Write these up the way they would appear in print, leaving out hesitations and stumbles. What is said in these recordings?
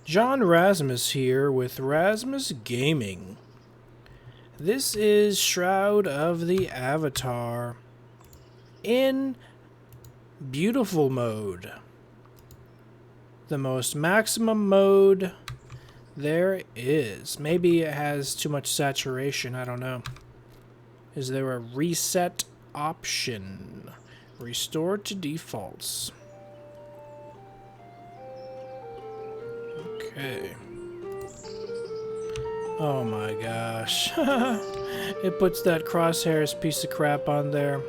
John Rasmus here with Rasmus Gaming. This is Shroud of the Avatar in beautiful mode. The most maximum mode there is. Maybe it has too much saturation, I don't know. Is there a reset option? Restore to defaults. Okay. Oh my gosh. It puts that crosshairs piece of crap on there.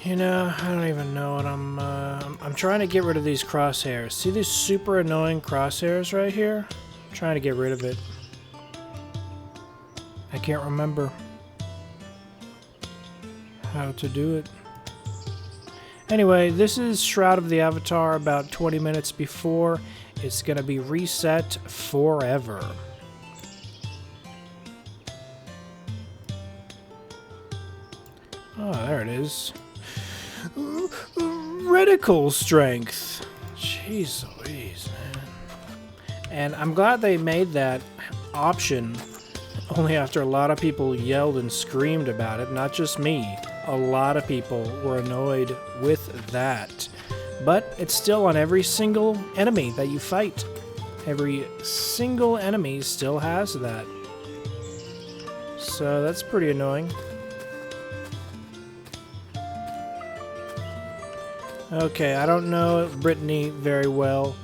You know, I don't even know what I'm trying to get rid of these crosshairs. See these super annoying crosshairs right here? I'm trying to get rid of it. I can't remember how to do it. Anyway, this is Shroud of the Avatar about 20 minutes before it's gonna be reset forever. Oh, there it is. Reticle strength. Jeez Louise, man. And I'm glad they made that option only after a lot of people yelled and screamed about it. Not just me. A lot of people were annoyed with that. But it's still on every single enemy that you fight. Every single enemy still has that. So that's pretty annoying. Okay, I don't know Brittany very well,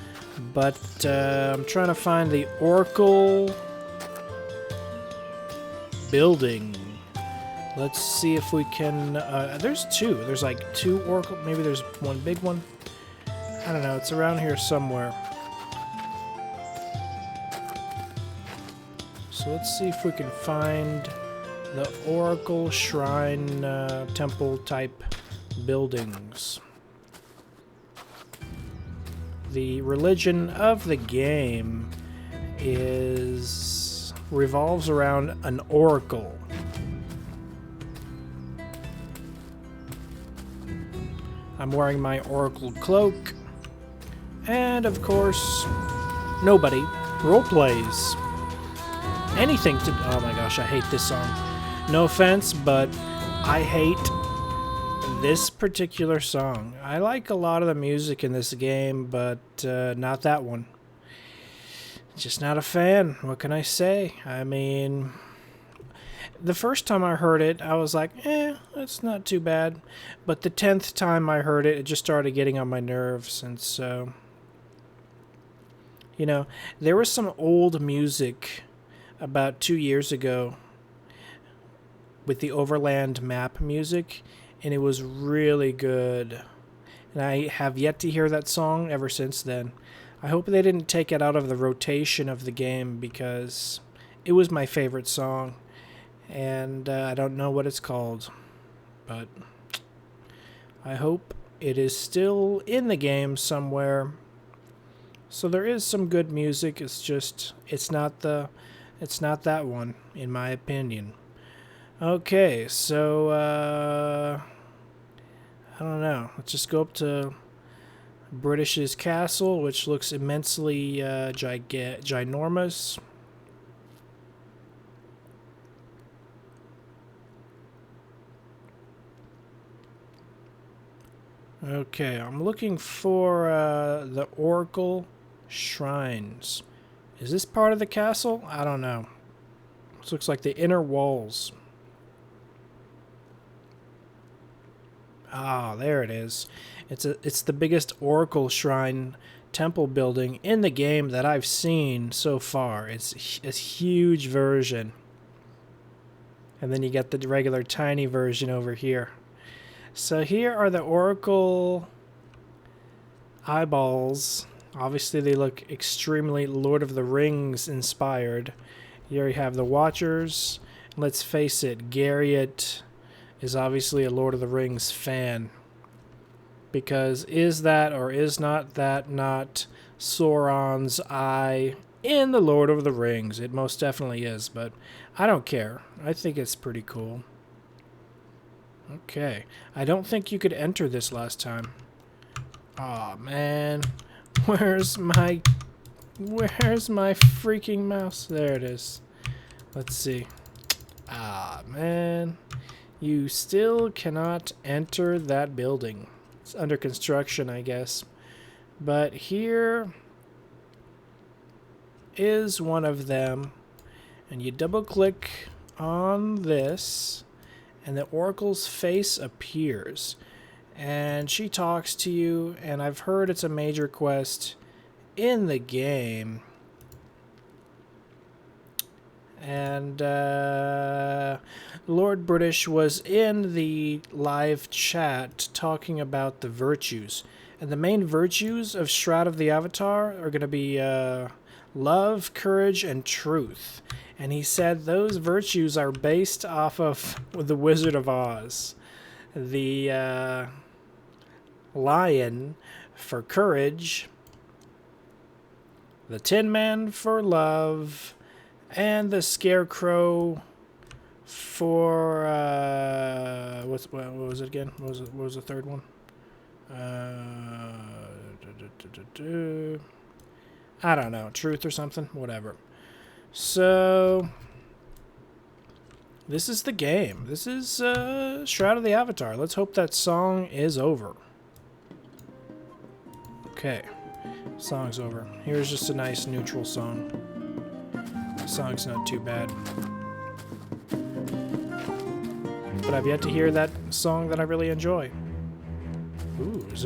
but I'm trying to find the Oracle building. Let's see if we can... there's two. There's like two Oracle... Maybe there's one big one. I don't know. It's around here somewhere. So let's see if we can find the Oracle Shrine Temple type buildings. The religion of the game revolves around an oracle. I'm wearing my oracle cloak, and of course, nobody roleplays anything to... Oh my gosh, I hate this song. No offense, but I hate this particular song. I like a lot of the music in this game, but not that one. Just not a fan. What can I say? I mean, the first time I heard it, I was like, that's not too bad. But the 10th time I heard it, it just started getting on my nerves. And so, you know, there was some old music about 2 years ago with the Overland map music, and it was really good. And I have yet to hear that song ever since then. I hope they didn't take it out of the rotation of the game, because it was my favorite song. And I don't know what it's called, but I hope it is still in the game somewhere. So there is some good music. It's just, it's not that one, in my opinion. Okay, so, I don't know. Let's just go up to British's castle, which looks immensely ginormous. Okay, I'm looking for the Oracle Shrines. Is this part of the castle? I don't know. This looks like the inner walls. Ah, there it is. It's the biggest Oracle Shrine temple building in the game that I've seen so far. It's a huge version. And then you get the regular tiny version over here. So here are the Oracle eyeballs. Obviously they look extremely Lord of the Rings inspired. Here you have the Watchers. Let's face it, Garriott is obviously a Lord of the Rings fan. Because is that or is not that not Sauron's eye in the Lord of the Rings? It most definitely is, but I don't care. I think it's pretty cool. Okay. I don't think you could enter this last time. Aw, man. Where's my freaking mouse? There it is. Let's see. Ah, man. You still cannot enter that building. It's under construction, I guess. But here is one of them. And you double click on this, and the Oracle's face appears. And she talks to you, and I've heard it's a major quest in the game. And Lord British was in the live chat talking about the virtues. And the main virtues of Shroud of the Avatar are going to be love, courage, and truth. And he said those virtues are based off of The Wizard of Oz. The lion for courage, the Tin Man for love, and the Scarecrow for what was it again? What was the third one? I don't know, truth or something, whatever. So this is the game. This is Shroud of the Avatar. Let's hope that song is over. Okay, song's over. Here's just a nice neutral song. The song's not too bad. But I've yet to hear that song that I really enjoy. Ooh, is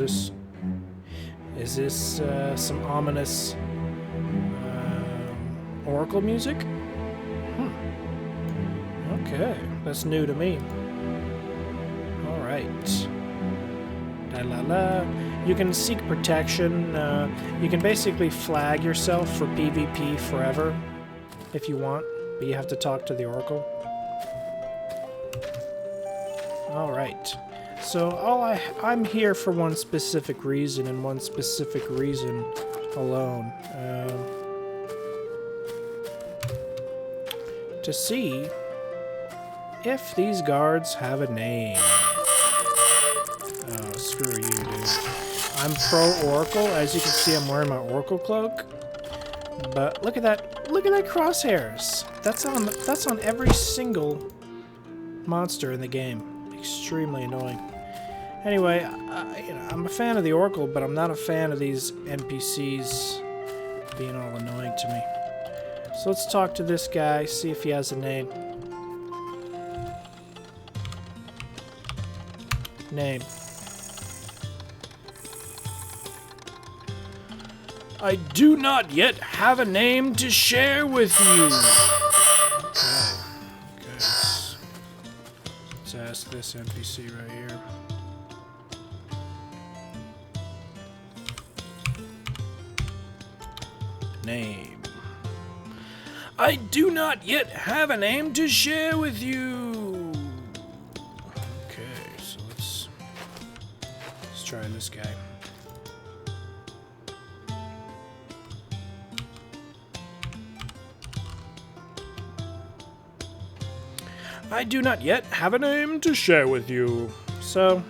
this some ominous Oracle music? Okay, that's new to me. Alright. La-la-la. You can seek protection. You can basically flag yourself for PvP forever if you want, but you have to talk to the Oracle. Alright. So I'm here for one specific reason and one specific reason alone. To see if these guards have a name. Oh, screw you, dude. I'm pro Oracle. As you can see, I'm wearing my Oracle cloak. But look at that! Look at that crosshairs. That's on every single monster in the game. Extremely annoying. Anyway, I'm a fan of the Oracle, but I'm not a fan of these NPCs being all annoying to me. So let's talk to this guy, see if he has a name. Name. I do not yet have a name to share with you. Okay. Let's ask this NPC right here. Name. I do not yet have a name to share with you. Okay, so let's try this guy. I do not yet have a name to share with you. So,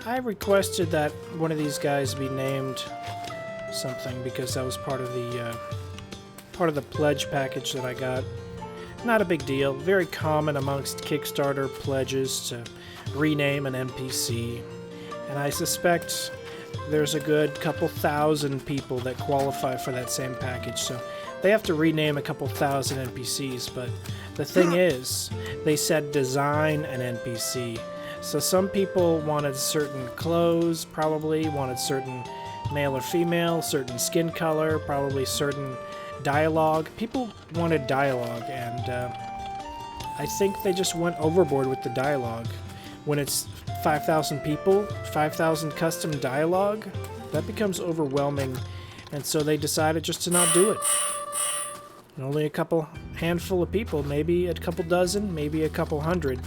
I requested that one of these guys be named something because that was part of the pledge package that I got. Not a big deal. Very common amongst Kickstarter pledges to rename an NPC. And I suspect there's a good couple thousand people that qualify for that same package. So they have to rename a couple thousand NPCs, but the thing is, they said design an NPC. So some people wanted certain clothes, probably wanted certain male or female, certain skin color, probably certain dialogue. People wanted dialogue, and I think they just went overboard with the dialogue. When it's 5,000 people, 5,000 custom dialogue, that becomes overwhelming, and so they decided just to not do it. And only a handful of people, maybe a couple dozen, maybe a couple hundred,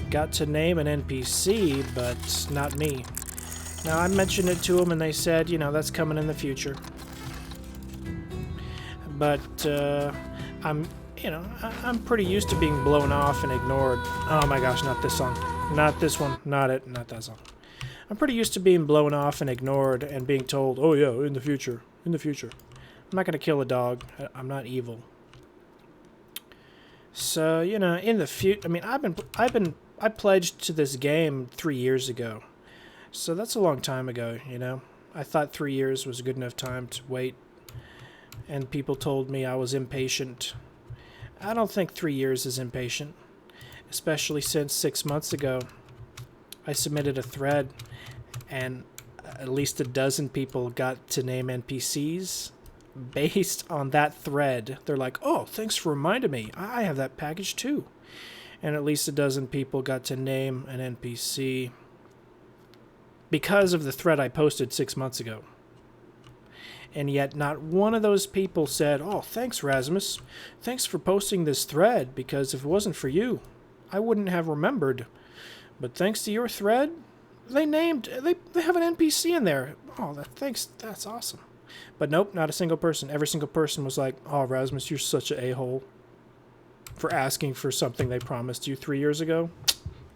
got to name an NPC, but not me. Now, I mentioned it to them, and they said, you know, that's coming in the future. But I'm pretty used to being blown off and ignored. Oh my gosh, not this song. Not this one. Not it. Not that song. I'm pretty used to being blown off and ignored and being told, oh yeah, in the future. In the future. I'm not going to kill a dog. I'm not evil. So, you know, in the future, I mean, I pledged to this game 3 years ago. So that's a long time ago, you know. I thought 3 years was a good enough time to wait. And people told me I was impatient. I don't think 3 years is impatient. Especially since 6 months ago, I submitted a thread and at least a dozen people got to name NPCs based on that thread. They're like, oh, thanks for reminding me. I have that package too. And at least a dozen people got to name an NPC because of the thread I posted 6 months ago. And yet not one of those people said, oh, thanks, Rasmus. Thanks for posting this thread, because if it wasn't for you, I wouldn't have remembered. But thanks to your thread, they have an NPC in there. Oh, thanks. That's awesome. But nope, not a single person. Every single person was like, oh, Rasmus, you're such an a-hole for asking for something they promised you 3 years ago.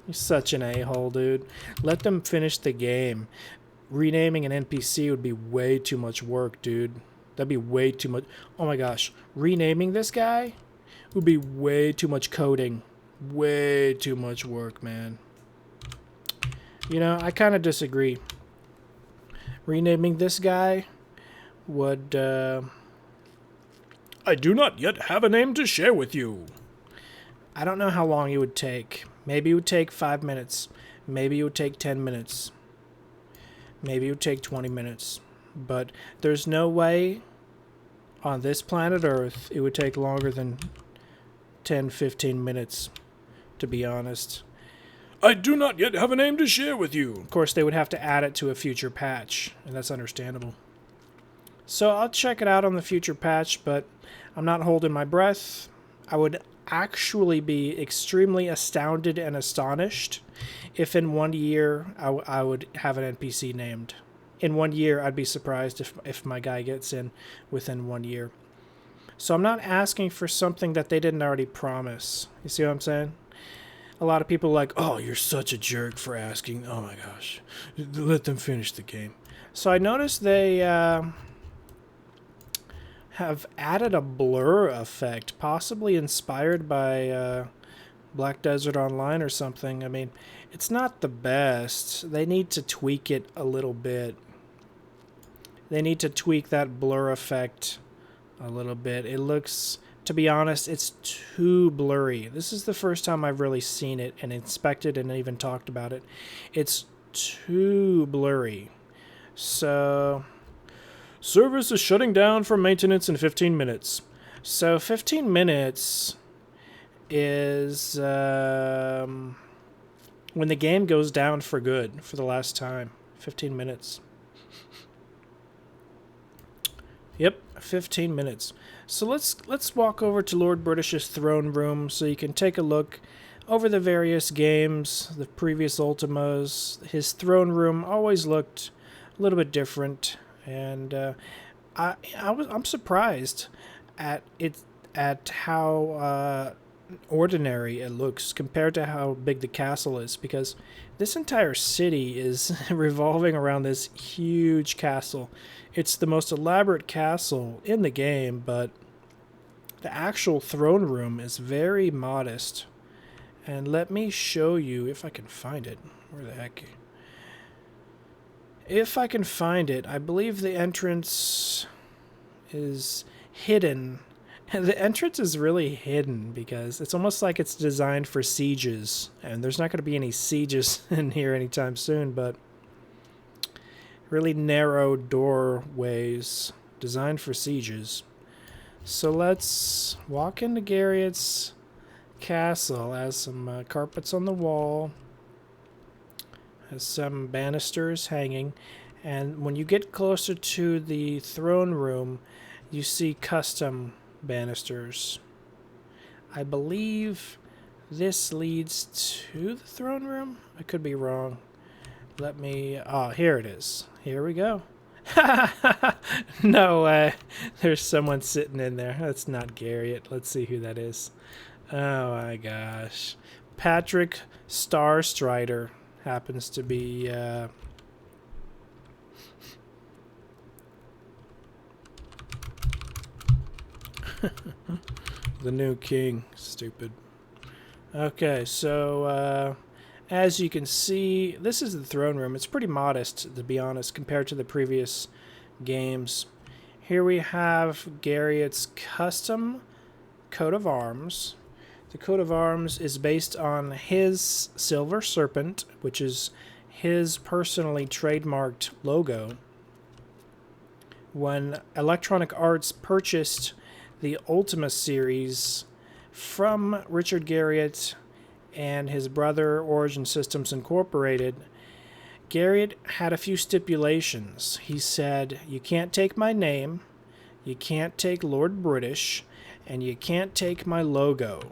You're such an a-hole, dude. Let them finish the game. Renaming an NPC would be way too much work, dude. That'd be way too much. Oh my gosh. Renaming this guy would be way too much coding. Way too much work, man. You know, I kind of disagree. Renaming this guy would... I do not yet have a name to share with you. I don't know how long it would take. Maybe it would take 5 minutes. Maybe it would take 10 minutes. Maybe it would take 20 minutes. But there's no way on this planet Earth it would take longer than 10, 15 minutes, to be honest. I do not yet have a name to share with you. Of course, they would have to add it to a future patch, and that's understandable. So I'll check it out on the future patch, but I'm not holding my breath. I would actually be extremely astounded and astonished if in 1 year I would have an NPC named. In 1 year, I'd be surprised if my guy gets in within 1 year. So I'm not asking for something that they didn't already promise. You see what I'm saying? A lot of people are like, oh, you're such a jerk for asking. Oh my gosh. Let them finish the game. So I noticed they have added a blur effect, possibly inspired by Black Desert Online or something. I mean, it's not the best. They need to tweak it a little bit. They need to tweak that blur effect a little bit. It looks, to be honest, it's too blurry. This is the first time I've really seen it and inspected and even talked about it. It's too blurry. So... service is shutting down for maintenance in 15 minutes. So 15 minutes is when the game goes down for good for the last time. 15 minutes. Yep, 15 minutes. So let's walk over to Lord British's throne room so you can take a look over the various games, the previous Ultimas. His throne room always looked a little bit different. And I'm surprised at how ordinary it looks compared to how big the castle is, because this entire city is revolving around this huge castle. It's the most elaborate castle in the game, but the actual throne room is very modest. And let me show you if I can find it. Where the heck? If I can find it, I believe the entrance is hidden. The entrance is really hidden because it's almost like it's designed for sieges. And there's not going to be any sieges in here anytime soon, but really narrow doorways designed for sieges. So let's walk into Garriot's castle. Has some carpets on the wall. Has some banisters hanging. And when you get closer to the throne room, you see custom banisters. I believe this leads to the throne room. I could be wrong. Let me... Oh, here it is. Here we go. No way. There's someone sitting in there. That's not Garriott. Let's see who that is. Oh my gosh. Patrick Starstrider happens to be... the new king. Stupid. Okay, so as you can see, this is the throne room. It's pretty modest, to be honest, compared to the previous games. Here we have Garriott's custom coat of arms. The coat of arms is based on his silver serpent, which is his personally trademarked logo. When Electronic Arts purchased the Ultima series from Richard Garriott and his brother Origin Systems Incorporated, Garriott had a few stipulations. He said, you can't take my name, you can't take Lord British, and you can't take my logo.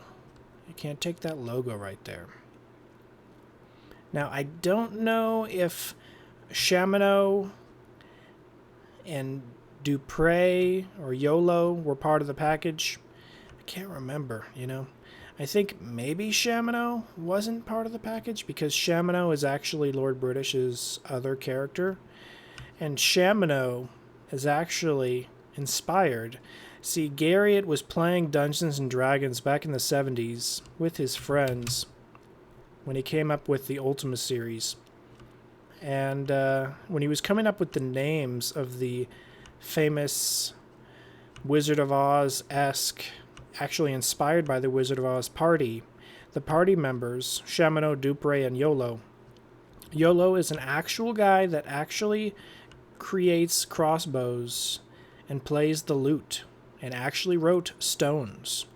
You can't take that logo right there. Now, I don't know if Chamino and Dupre or YOLO were part of the package. I can't remember, you know. I think maybe Chamino wasn't part of the package because Chamino is actually Lord British's other character. And Chamino is actually inspired. See, Garriott was playing Dungeons and Dragons back in the 70s with his friends when he came up with the Ultima series. And when he was coming up with the names of the famous Wizard of Oz-esque, actually inspired by the Wizard of Oz party, the party members, Chamino, Dupre, and YOLO. YOLO is an actual guy that actually creates crossbows and plays the lute and actually wrote stones.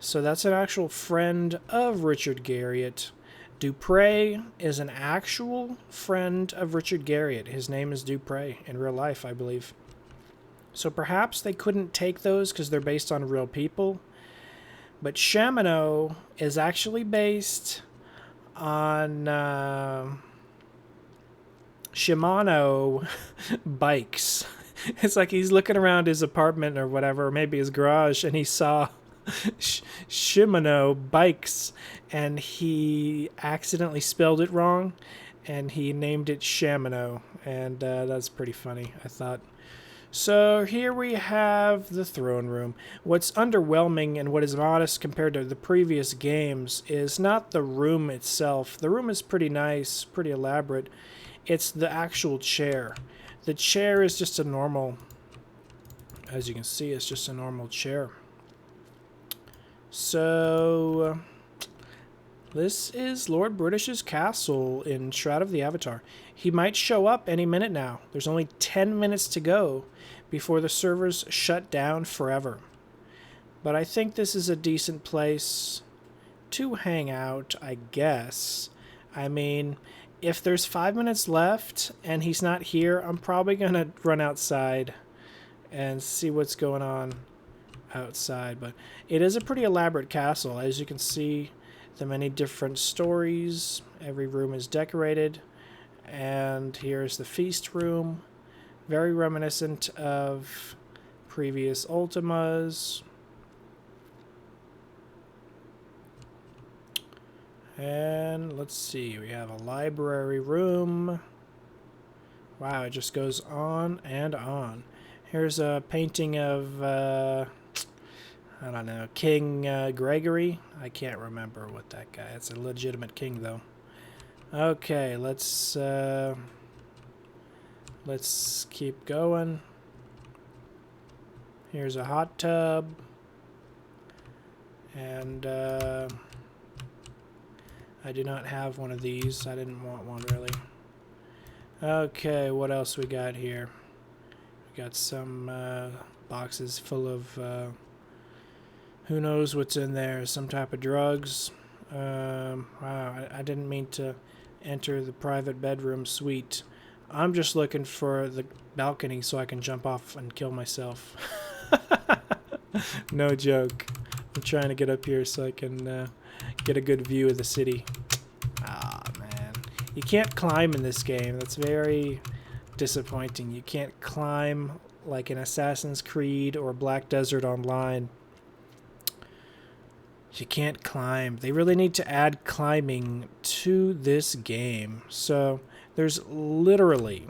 So that's an actual friend of Richard Garriott. Dupre is an actual friend of Richard Garriott. His name is Dupre in real life, I believe. So perhaps they couldn't take those because they're based on real people. But Chamino is actually based on Shimano bikes. It's like he's looking around his apartment or whatever, or maybe his garage, and he saw Shimano bikes, and he accidentally spelled it wrong, and he named it Chamino, and that's pretty funny, I thought. So here we have the throne room. What's underwhelming and what is modest compared to the previous games is not the room itself. The room is pretty nice, pretty elaborate. It's the actual chair. The chair is just a normal, as you can see, it's just a normal chair. So this is Lord British's castle in Shroud of the Avatar. He might show up any minute now. There's only 10 minutes to go before the servers shut down forever. But I think this is a decent place to hang out, I guess. I mean, if there's 5 minutes left and he's not here, I'm probably going to run outside and see what's going on outside. But it is a pretty elaborate castle. As you can see, the many different stories. Every room is decorated. And here's the feast room. Very reminiscent of previous Ultimas. And let's see, we have a library room. Wow, it just goes on and on. Here's a painting of, I don't know, King Gregory. I can't remember what that guy, it's a legitimate king though. Okay, let's keep going. Here's a hot tub. And I do not have one of these. I didn't want one really. Okay, what else we got here? We got some boxes full of Who knows what's in there? Some type of drugs. Wow, I didn't mean to enter the private bedroom suite. I'm just looking for the balcony so I can jump off and kill myself. No joke. I'm trying to get up here so I can get a good view of the city. Ah, man. You can't climb in this game. That's very disappointing. You can't climb like in Assassin's Creed or Black Desert Online. You can't climb. They really need to add climbing to this game. So there's literally,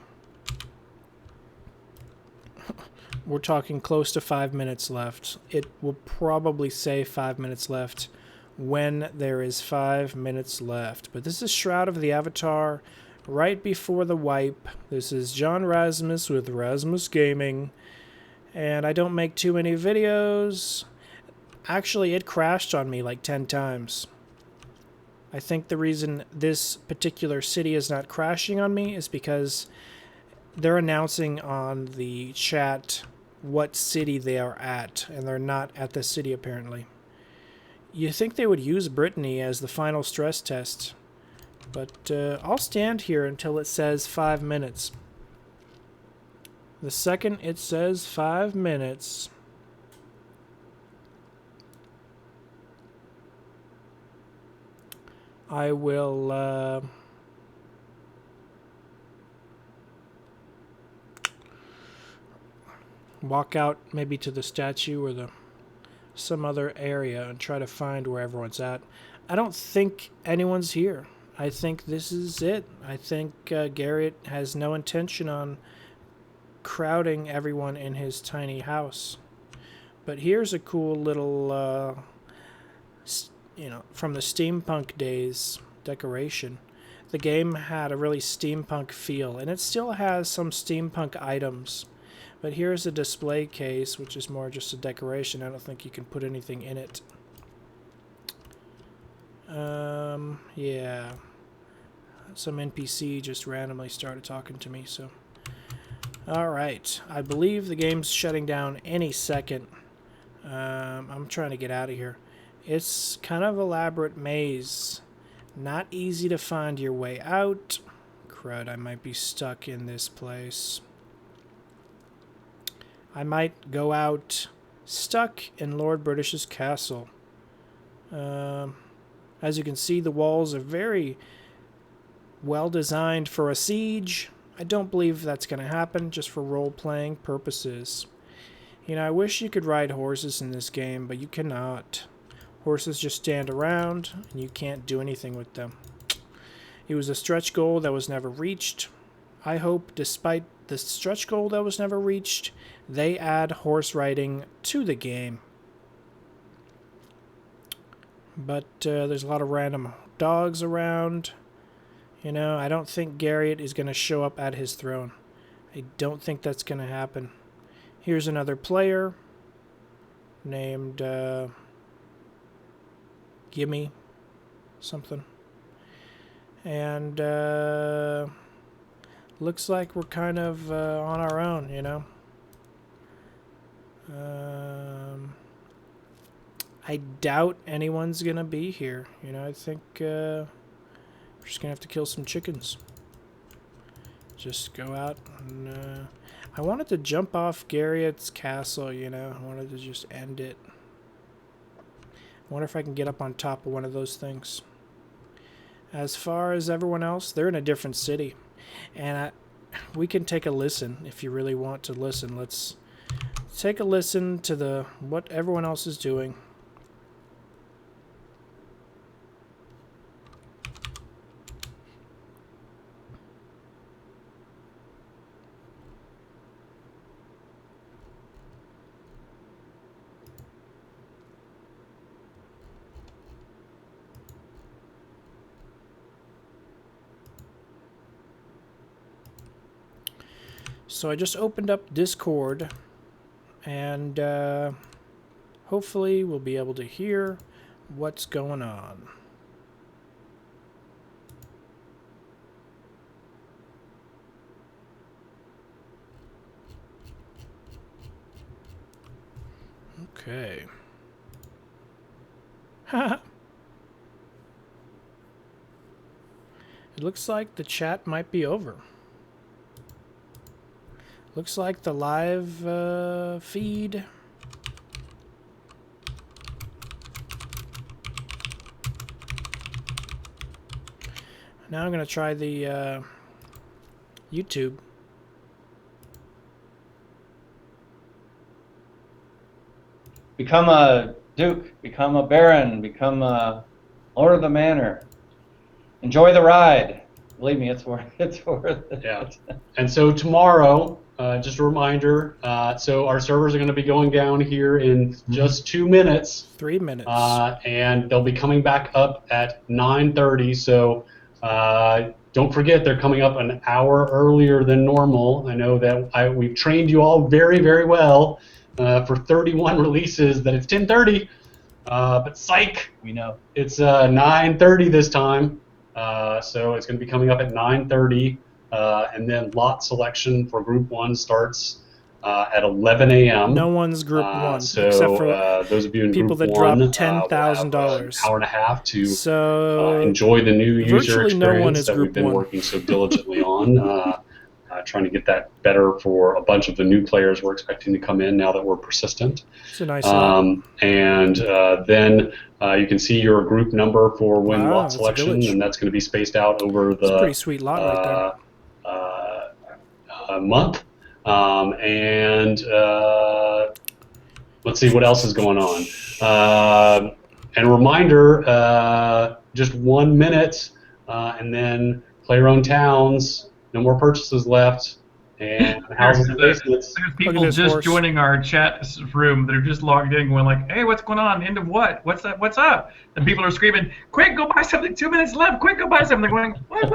we're talking close to 5 minutes left. It will probably say 5 minutes left when there is 5 minutes left. But this is Shroud of the Avatar, right before the wipe. This is John Rasmus with Rasmus Gaming, and I don't make too many videos. Actually, it crashed on me like 10 times. I think the reason this particular city is not crashing on me is because they're announcing on the chat what city they are at, and they're not at the city apparently. You think they would use Brittany as the final stress test, but I'll stand here until it says 5 minutes. The second it says 5 minutes, I will walk out maybe to the statue or some other area and try to find where everyone's at. I don't think anyone's here. I think this is it. I think Garrett has no intention on crowding everyone in his tiny house. But here's a cool little from the steampunk days decoration. The game had a really steampunk feel, and it still has some steampunk items. But here's a display case, which is more just a decoration. I don't think you can put anything in it. Yeah. Some NPC just randomly started talking to me, so. Alright. I believe the game's shutting down any second. I'm trying to get out of here. It's kind of elaborate maze. Not easy to find your way out. Crud, I might be stuck in this place. I might go out stuck in Lord British's castle. As you can see, the walls are very well designed for a siege. I don't believe that's going to happen, just for role-playing purposes. You know, I wish you could ride horses in this game, but you cannot. Horses just stand around, and you can't do anything with them. It was a stretch goal that was never reached. I hope, despite the stretch goal that was never reached, they add horse riding to the game. But there's a lot of random dogs around. You know, I don't think Garrett is going to show up at his throne. I don't think that's going to happen. Here's another player named Gimme something. And looks like we're kind of on our own, you know. I doubt anyone's gonna be here. You know, I think we're just gonna have to kill some chickens. Just go out and I wanted to jump off Garrett's castle, you know. I wanted to just end it. I wonder if I can get up on top of one of those things. As far as everyone else, they're in a different city. And we can take a listen if you really want to listen. Let's take a listen to what everyone else is doing. So I just opened up Discord, and hopefully we'll be able to hear what's going on. Okay. It looks like the chat might be over. Looks like the live feed. Now I'm going to try the YouTube. Become a duke, become a baron, become a lord of the manor. Enjoy the ride. Believe me, it's worth it. Yeah. And so tomorrow, just a reminder, so our servers are going to be going down here in just 2 minutes. 3 minutes. And they'll be coming back up at 9:30. So don't forget, they're coming up an hour earlier than normal. I know that we've trained you all very, very well for 31 releases that it's 10:30. But psych, we know it's 9:30 this time. So it's going to be coming up at 9:30, and then lot selection for Group 1 starts at 11 a.m. No one's Group 1, so, except for those of you in people Group that 1, drop $10,000. An hour and a half to so enjoy the new user experience no one is that Group we've been 1. working so diligently on. Trying to get that better for a bunch of the new players we're expecting to come in now that we're persistent. It's a nice and then you can see your group number for win lot selection, and that's going to be spaced out over the pretty sweet lot right there. Month. Let's see what else is going on. And a reminder, just 1 minute, and then play your own towns. No more purchases left, and houses and basements. There's people just joining our chat room that are just logged in, going like, "Hey, what's going on? End of what? What's that? What's up?" And people are screaming, "Quick, go buy something! 2 minutes left! Quick, go buy something!" They're going, "What?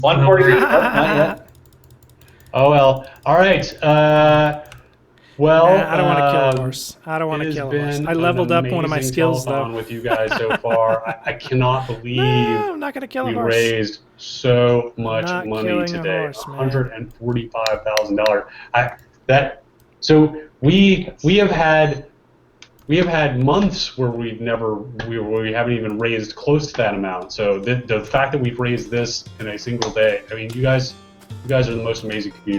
1:40. Not yet. Oh well. All right. Well, I don't want to kill a horse. I don't want to kill a horse. I leveled up one of my skills though. With you guys so far, I cannot believe I'm not gonna kill a horse. We raised so much money today, $145,000. So we have had months where we haven't even raised close to that amount. So the fact that we've raised this in a single day, I mean, you guys are the most amazing community.